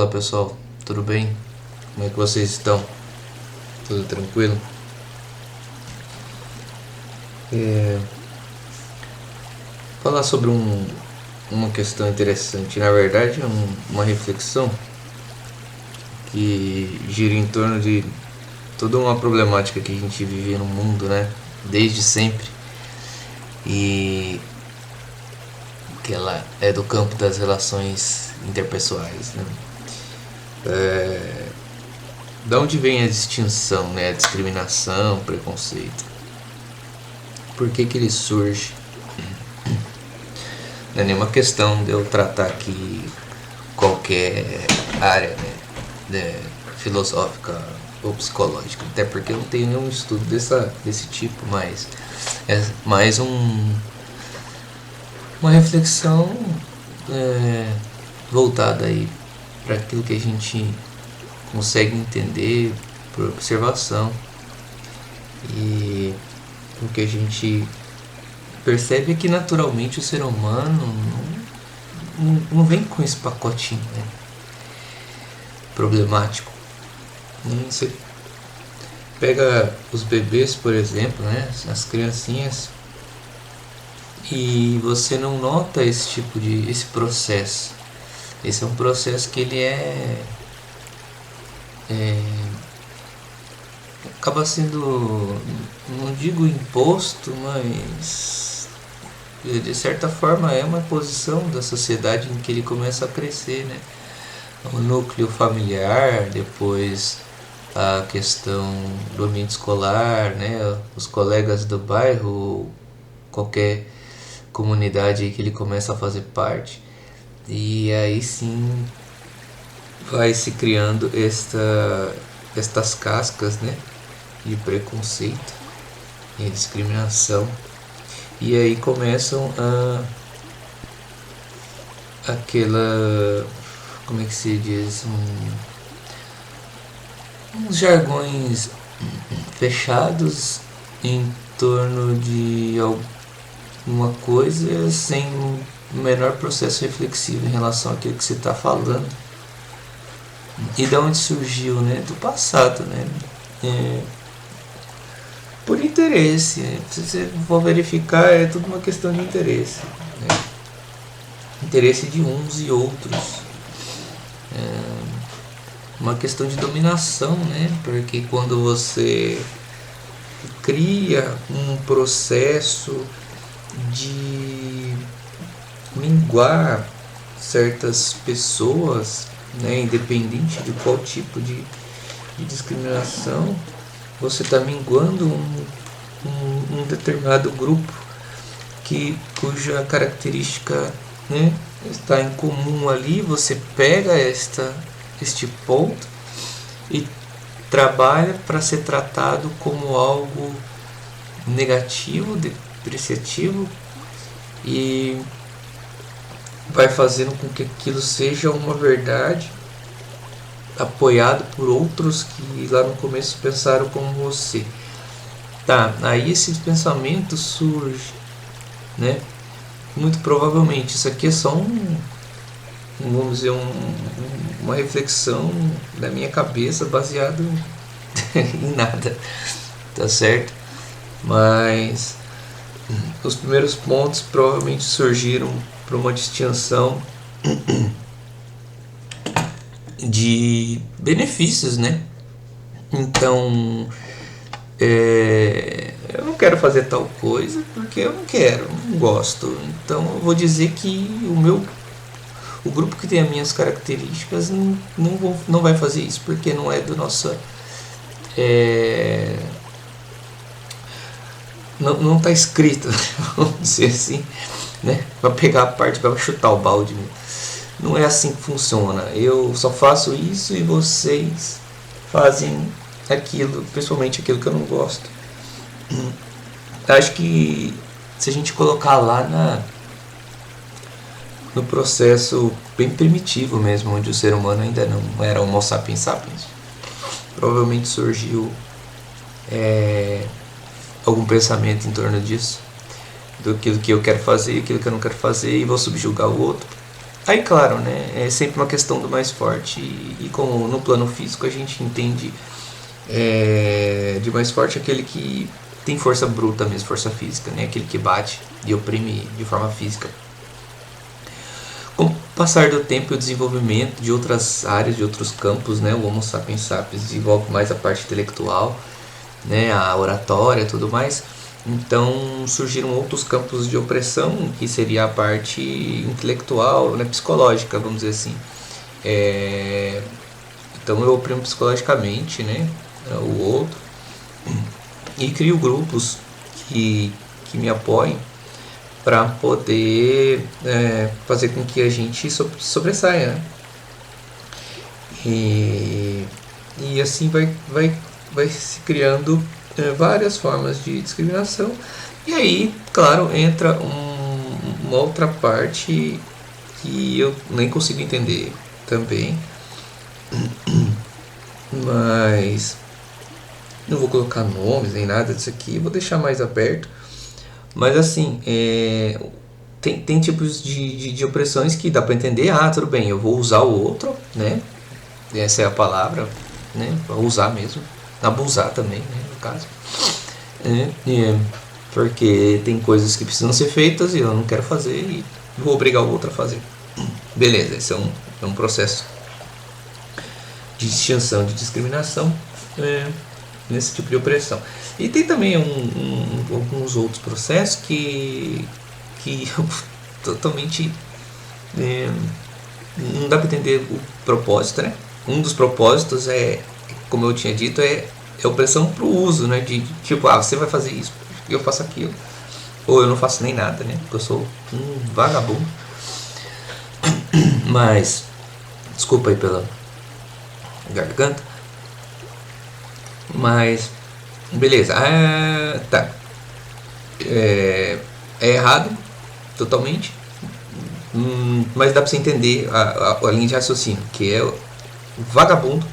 Fala pessoal, tudo bem? Como é que vocês estão? Tudo tranquilo? Falar sobre uma questão interessante, na verdade é uma reflexão que gira em torno de toda uma problemática que a gente vive no mundo, né? Desde sempre. E que ela é do campo das relações interpessoais, né? Da onde vem a distinção, né? A discriminação, o preconceito? Por que ele surge? Não é nenhuma questão de eu tratar aqui qualquer área, né, filosófica ou psicológica, até porque eu não tenho nenhum estudo desse tipo, mas é mais uma reflexão voltada aí para aquilo que a gente consegue entender por observação e o que a gente percebe que naturalmente o ser humano não vem com esse pacotinho, né, problemático. Você pega os bebês, por exemplo, né, as criancinhas, e você não nota esse processo. Esse é um processo que ele acaba sendo, não digo imposto, mas de certa forma é uma posição da sociedade em que ele começa a crescer, né? O núcleo familiar, depois a questão do ambiente escolar, né? Os colegas do bairro, qualquer comunidade que ele começa a fazer parte, e aí sim vai se criando estas cascas, né, de preconceito e discriminação, e aí começam aquela, como é que se diz, uns jargões fechados em torno de alguma coisa sem o menor processo reflexivo em relação àquilo que você está falando. E da onde surgiu, né? Do passado, né? Por interesse, né? Se você for verificar, é tudo uma questão de interesse, né? Interesse de uns e outros, uma questão de dominação, né? Porque quando você cria um processo de minguar certas pessoas, né, independente de qual tipo de discriminação, você está minguando um determinado grupo cuja característica, né, está em comum ali. Você pega este ponto e trabalha para ser tratado como algo negativo, depreciativo, e vai fazendo com que aquilo seja uma verdade, apoiado por outros que lá no começo pensaram como você. Tá, aí esse pensamento surge, né? Muito provavelmente isso aqui é só vamos dizer, uma reflexão da minha cabeça baseado em nada, tá certo? Mas os primeiros pontos provavelmente surgiram por uma distinção de benefícios, né? Então, eu não quero fazer tal coisa porque eu não quero, não gosto. Então eu vou dizer que o grupo que tem as minhas características não vai fazer isso porque não é do nosso, não está escrito, vamos dizer assim, né? Vai pegar a parte, vai chutar o balde. Não é assim que funciona. Eu só faço isso e vocês fazem aquilo, principalmente aquilo que eu não gosto. Acho que se a gente colocar lá no processo bem primitivo mesmo, onde o ser humano ainda não era Homo sapiens sapiens, provavelmente surgiu algum pensamento em torno disso, do que eu quero fazer, aquilo que eu não quero fazer, e vou subjugar o outro. Aí, claro, né, é sempre uma questão do mais forte, e como no plano físico a gente entende de mais forte aquele que tem força bruta mesmo, força física, né, aquele que bate e oprime de forma física. Com o passar do tempo e o desenvolvimento de outras áreas, de outros campos, né, o Homo sapiens sapiens desenvolve mais a parte intelectual, né, a oratória e tudo mais. Então surgiram outros campos de opressão, que seria a parte intelectual, né, psicológica, vamos dizer assim. Então eu oprimo psicologicamente, né, o outro, e crio grupos que me apoiem para poder fazer com que a gente sobressaia, né? E assim vai se criando várias formas de discriminação. E aí, claro, entra uma outra parte que eu nem consigo entender também, mas não vou colocar nomes nem nada disso aqui, vou deixar mais aberto. Mas assim, tem tipos de opressões que dá para entender. Ah, tudo bem, eu vou usar o outro, né? Essa é a palavra, né? Usar mesmo. Abusar também, né? No caso. Porque tem coisas que precisam ser feitas e eu não quero fazer e vou obrigar o outro a fazer. Beleza, esse é um processo de distinção, de discriminação nesse tipo de opressão. E tem também alguns outros processos que totalmente não dá para entender o propósito, né? Um dos propósitos como eu tinha dito, é opressão pro uso, né? De tipo, você vai fazer isso, eu faço aquilo. Ou eu não faço nem nada, né? Porque eu sou um vagabundo. Mas, desculpa aí pela garganta. Mas, beleza. Tá. É errado, totalmente. Mas dá pra você entender a linha de raciocínio, que é o vagabundo,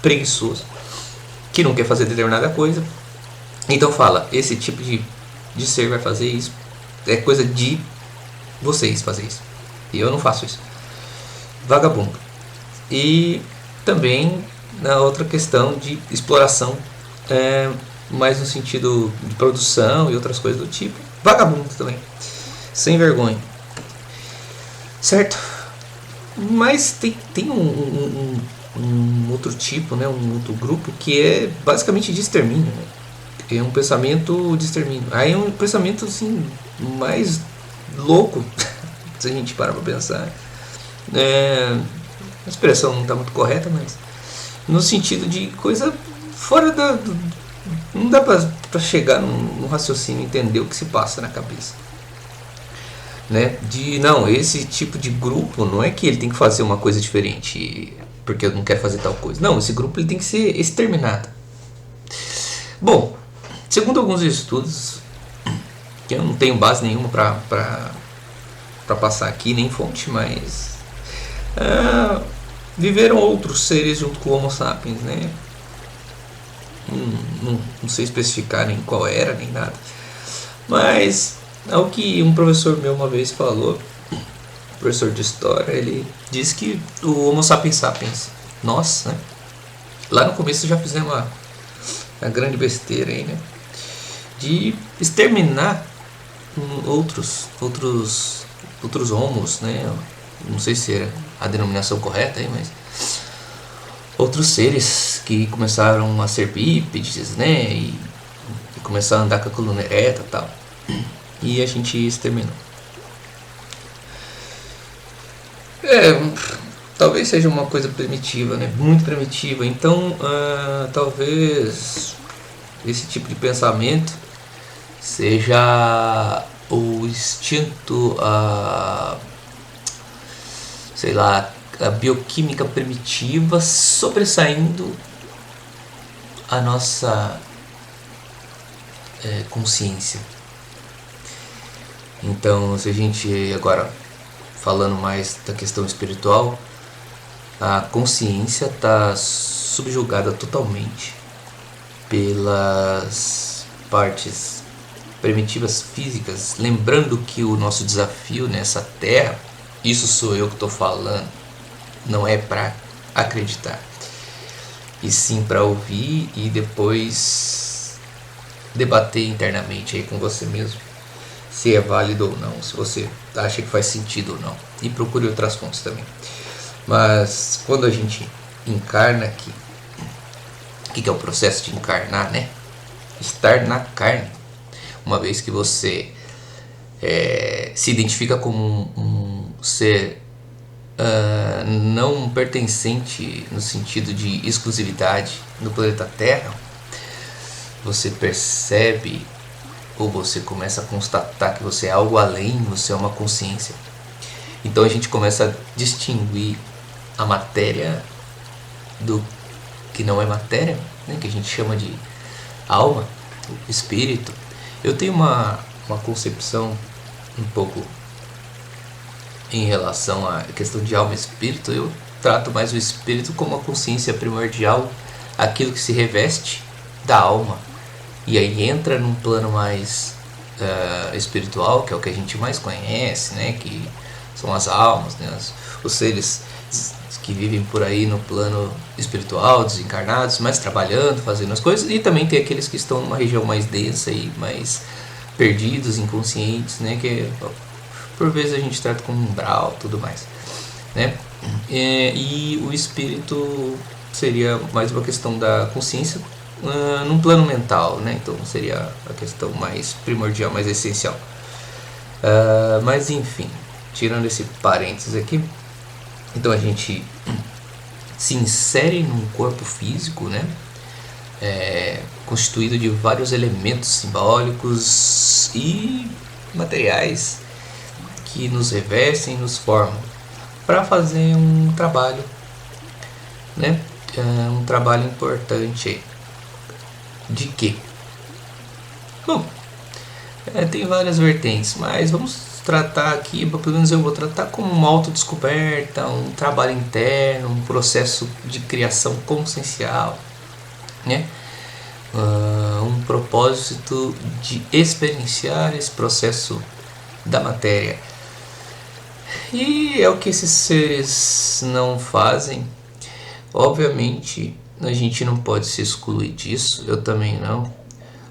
preguiçoso, que não quer fazer determinada coisa. Então fala, esse tipo de ser vai fazer isso. É coisa de vocês fazer isso. E eu não faço isso. Vagabundo. E também na outra questão de exploração, mais no sentido de produção e outras coisas do tipo. Vagabundo também. Sem vergonha. Certo? Mas tem um outro tipo, né, um outro grupo que é basicamente de extermínio, né? É um pensamento de extermínio. Aí é um pensamento assim mais louco, se a gente parar pra pensar. A expressão não está muito correta, mas no sentido de coisa fora não dá pra chegar num raciocínio e entender o que se passa na cabeça, né? Não, esse tipo de grupo não é que ele tem que fazer uma coisa diferente porque eu não quero fazer tal coisa. Não, esse grupo ele tem que ser exterminado. Bom, segundo alguns estudos, que eu não tenho base nenhuma para passar aqui, nem fonte, mas viveram outros seres junto com o Homo sapiens, né? Não sei especificar nem qual era, nem nada. Mas é o que um professor meu uma vez falou, professor de história, ele disse que o Homo sapiens sapiens, nós, né? Lá no começo já fizemos a grande besteira aí, né? De exterminar outros homos, né? Não sei se era a denominação correta aí, mas outros seres que começaram a ser bípedes, né? E começaram a andar com a coluna ereta e tal. E a gente exterminou. Talvez seja uma coisa primitiva, né? Muito primitiva. Então, talvez esse tipo de pensamento seja o instinto, sei lá, a bioquímica primitiva sobressaindo a nossa consciência. Então, se a gente agora falando mais da questão espiritual, a consciência está subjugada totalmente pelas partes primitivas físicas, lembrando que o nosso desafio nessa terra Isso sou eu que estou falando, não é para acreditar, e sim para ouvir e depois debater internamente aí com você mesmo se é válido ou não, se você acha que faz sentido ou não, e procure outras fontes também. Mas quando a gente encarna aqui, o que é o processo de encarnar, né? Estar na carne, uma vez que você se identifica como um ser não pertencente no sentido de exclusividade no planeta Terra, você percebe ou você começa a constatar que você é algo além, você é uma consciência. Então a gente começa a distinguir a matéria do que não é matéria, né? Que a gente chama de alma, espírito. Eu tenho uma concepção um pouco em relação à questão de alma e espírito. Eu trato mais o espírito como a consciência primordial, aquilo que se reveste da alma, e aí entra num plano mais espiritual, que é o que a gente mais conhece, né? Que são as almas, né? Os seres que vivem por aí no plano espiritual, desencarnados, mas trabalhando, fazendo as coisas, e também tem aqueles que estão numa região mais densa e mais perdidos, inconscientes, né? Que por vezes a gente trata como umbral, tudo mais, né? E o espírito seria mais uma questão da consciência num plano mental, né? Então seria a questão mais primordial, mais essencial. Mas enfim, tirando esse parênteses aqui, então a gente se insere num corpo físico, né? Constituído de vários elementos simbólicos e materiais que nos revestem, nos formam, para fazer um trabalho, né? Um trabalho importante. De quê? Bom, tem várias vertentes, mas vamos tratar aqui, pelo menos eu vou tratar como uma autodescoberta, um trabalho interno, um processo de criação consciencial, né? Um propósito de experienciar esse processo da matéria. E é o que esses seres não fazem. Obviamente, a gente não pode se excluir disso, eu também não.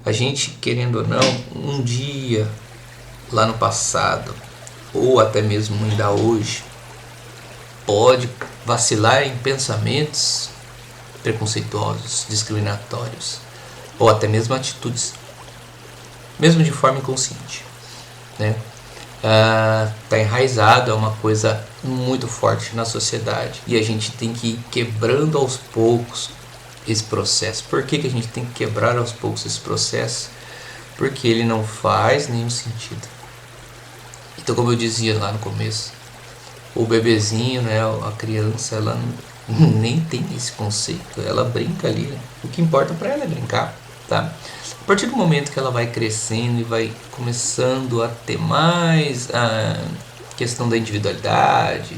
A gente, querendo ou não, um dia lá no passado, ou até mesmo ainda hoje, pode vacilar em pensamentos preconceituosos, discriminatórios, ou até mesmo atitudes, mesmo de forma inconsciente, né? Tá enraizado, é uma coisa muito forte na sociedade, e a gente tem que ir quebrando aos poucos esse processo. Por que a gente tem que quebrar aos poucos esse processo? Porque ele não faz nenhum sentido. Então, como eu dizia lá no começo, o bebezinho, né, a criança, ela nem tem esse conceito, ela brinca ali, né? O que importa para ela é brincar, tá? A partir do momento que ela vai crescendo e vai começando a ter mais a questão da individualidade,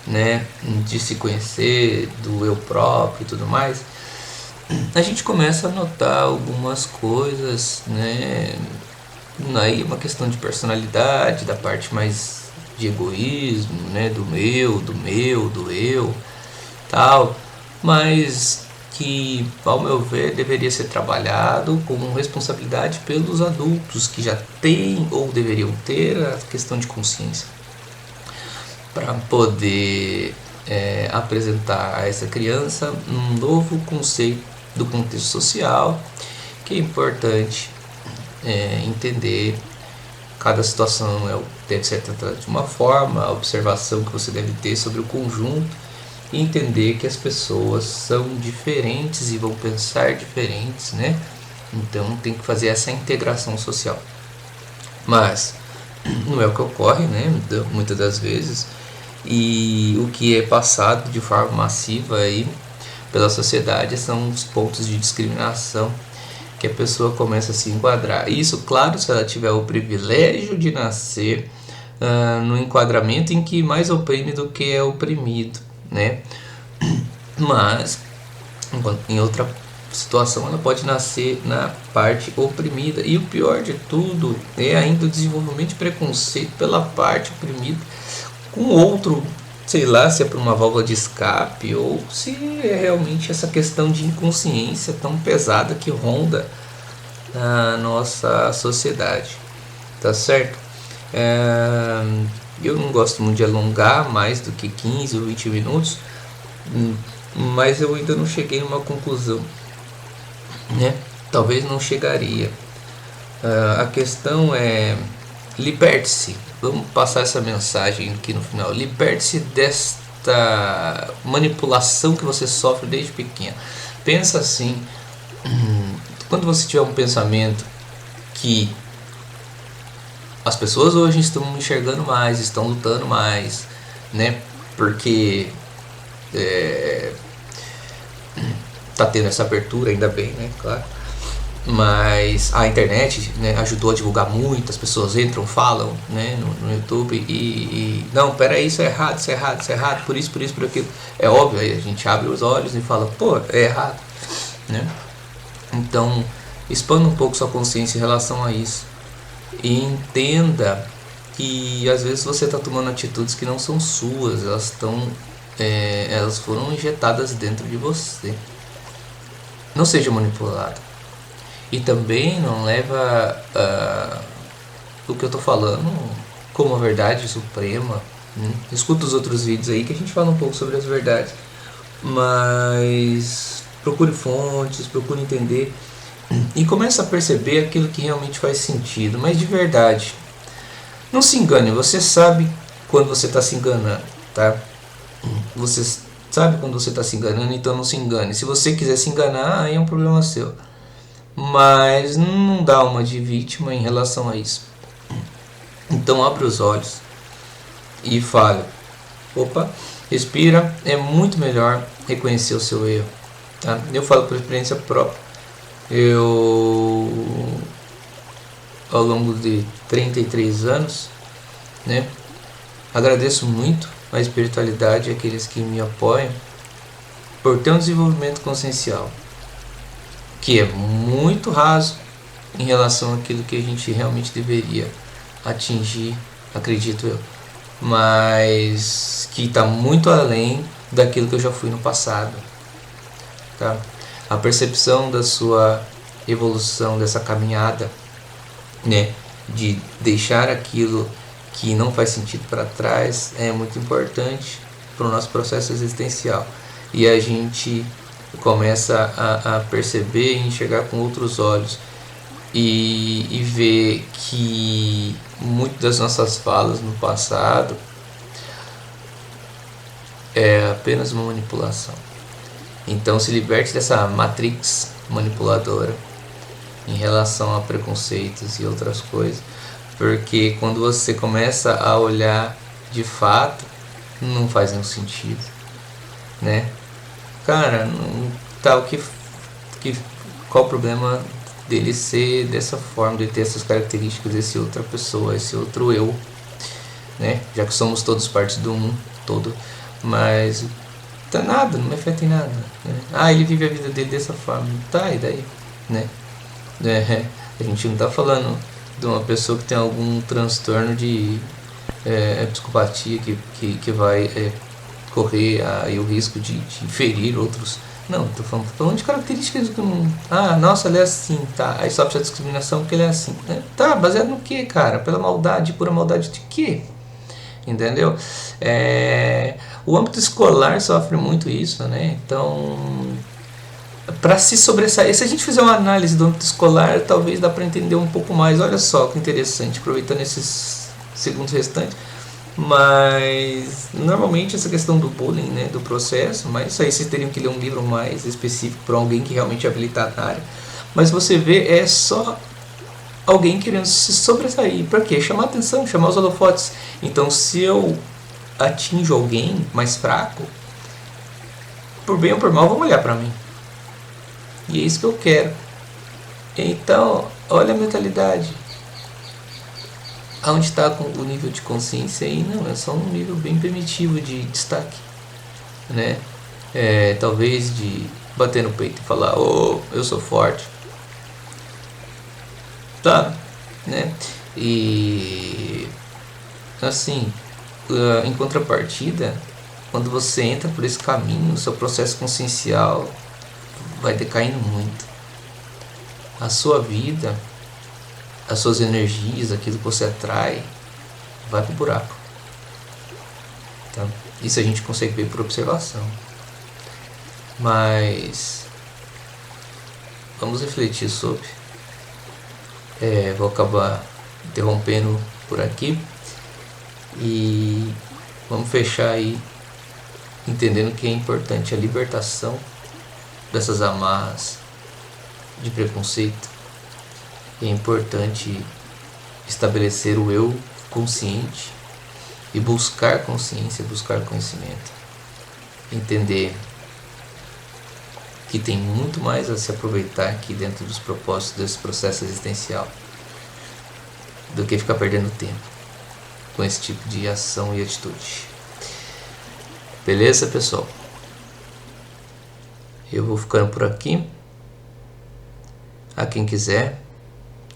né, de se conhecer, do eu próprio e tudo mais, a gente começa a notar algumas coisas, né? Aí é uma questão de personalidade, da parte mais de egoísmo, né? Do eu, tal, mas que, ao meu ver, deveria ser trabalhado com responsabilidade pelos adultos que já têm ou deveriam ter a questão de consciência, para poder apresentar a essa criança um novo conceito do contexto social, que é importante entender. Cada situação deve ser tratada de uma forma, a observação que você deve ter sobre o conjunto, e entender que as pessoas são diferentes e vão pensar diferentes, né? Então tem que fazer essa integração social. Mas não é o que ocorre, né? Muitas das vezes, e o que é passado de forma massiva aí pela sociedade são os pontos de discriminação que a pessoa começa a se enquadrar. Isso, claro, se ela tiver o privilégio de nascer no enquadramento em que mais oprime do que é oprimido, né? Mas em outra situação ela pode nascer na parte oprimida, e o pior de tudo é ainda o desenvolvimento de preconceito pela parte oprimida, com outro, sei lá, se é por uma válvula de escape ou se é realmente essa questão de inconsciência tão pesada que ronda a nossa sociedade, tá certo? Eu não gosto muito de alongar mais do que 15 ou 20 minutos, mas eu ainda não cheguei numa conclusão, né? Talvez não chegaria. A questão é: liberte-se. Vamos passar essa mensagem aqui no final. Liberte-se desta manipulação que você sofre desde pequeno. Pensa assim: quando você tiver um pensamento que as pessoas hoje estão enxergando mais, estão lutando mais, né? Porque tá tendo essa abertura, ainda bem, né? Claro. Mas a internet, né, ajudou a divulgar muito, as pessoas entram, falam, né, no YouTube e não, peraí, isso é errado, isso é errado, isso é errado, por isso, por aquilo. É óbvio, aí a gente abre os olhos e fala, pô, é errado, né? Então, expanda um pouco sua consciência em relação a isso e entenda que às vezes você está tomando atitudes que não são suas, elas foram injetadas dentro de você. Não seja manipulado. E também não leva o que eu tô falando como a verdade suprema. Escuta os outros vídeos aí que a gente fala um pouco sobre as verdades. Mas procure fontes, procure entender e comece a perceber aquilo que realmente faz sentido, mas de verdade. Não se engane, você sabe quando você está se enganando, tá? Você sabe quando você está se enganando, então não se engane. Se você quiser se enganar, aí é um problema seu. Mas não dá uma de vítima em relação a isso. Então abre os olhos e fale: opa, respira, é muito melhor reconhecer o seu erro, tá? Eu falo por experiência própria. Eu, ao longo de 33 anos, né, agradeço muito a espiritualidade e aqueles que me apoiam por ter um desenvolvimento consciencial que é muito raso em relação àquilo que a gente realmente deveria atingir, acredito eu, mas que está muito além daquilo que eu já fui no passado, tá? A percepção da sua evolução, dessa caminhada, né, de deixar aquilo que não faz sentido para trás é muito importante para o nosso processo existencial, e a gente começa a perceber e enxergar com outros olhos e ver que muitas das nossas falas no passado é apenas uma manipulação. Então se liberte dessa matrix manipuladora em relação a preconceitos e outras coisas, porque quando você começa a olhar de fato, não faz nenhum sentido, né? Cara, não tá qual o problema dele ser dessa forma, de ter essas características, esse outra pessoa, esse outro eu, né? Já que somos todos parte do um todo, mas tá nada, não me afeta em nada, né? Ah, ele vive a vida dele dessa forma, tá, e daí, né? A gente não tá falando de uma pessoa que tem algum transtorno de psicopatia que vai correr aí o risco de ferir outros. Não, tô falando de características que não... Ah, nossa, ele é assim, tá. Aí sofre a discriminação porque ele é assim, né? Tá, baseado no que, cara? Pela maldade, pura maldade de quê? Entendeu? O âmbito escolar sofre muito isso, né? Então, para se sobressair, se a gente fizer uma análise do âmbito escolar, talvez dá para entender um pouco mais. Olha só que interessante, aproveitando esses segundos restantes. Mas normalmente essa questão do bullying, né, do processo, mas isso aí vocês teriam que ler um livro mais específico para alguém que realmente é habilitado na área. Mas você vê, é só alguém querendo se sobressair. Para quê? Chamar atenção, chamar os holofotes. Então se eu atinjo alguém mais fraco, por bem ou por mal, vão olhar para mim. E é isso que eu quero. Então, olha a mentalidade. Aonde está o nível de consciência aí? Não, é só um nível bem primitivo de destaque, né? Talvez de bater no peito e falar: oh, eu sou forte, tá, né? E assim, em contrapartida, quando você entra por esse caminho, o seu processo consciencial vai decaindo muito. A sua vida, as suas energias, aquilo que você atrai, vai pro buraco. Tá? Isso a gente consegue ver por observação. Mas vamos refletir sobre. Vou acabar interrompendo por aqui e vamos fechar aí entendendo que é importante a libertação dessas amarras de preconceito. É importante estabelecer o eu consciente e buscar consciência, buscar conhecimento. Entender que tem muito mais a se aproveitar aqui dentro dos propósitos desse processo existencial do que ficar perdendo tempo com esse tipo de ação e atitude. Beleza, pessoal? Eu vou ficando por aqui. A quem quiser,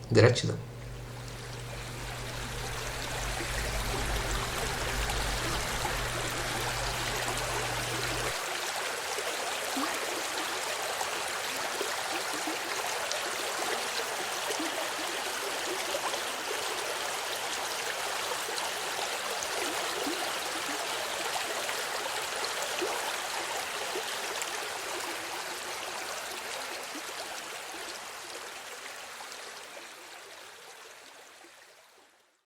gratidão.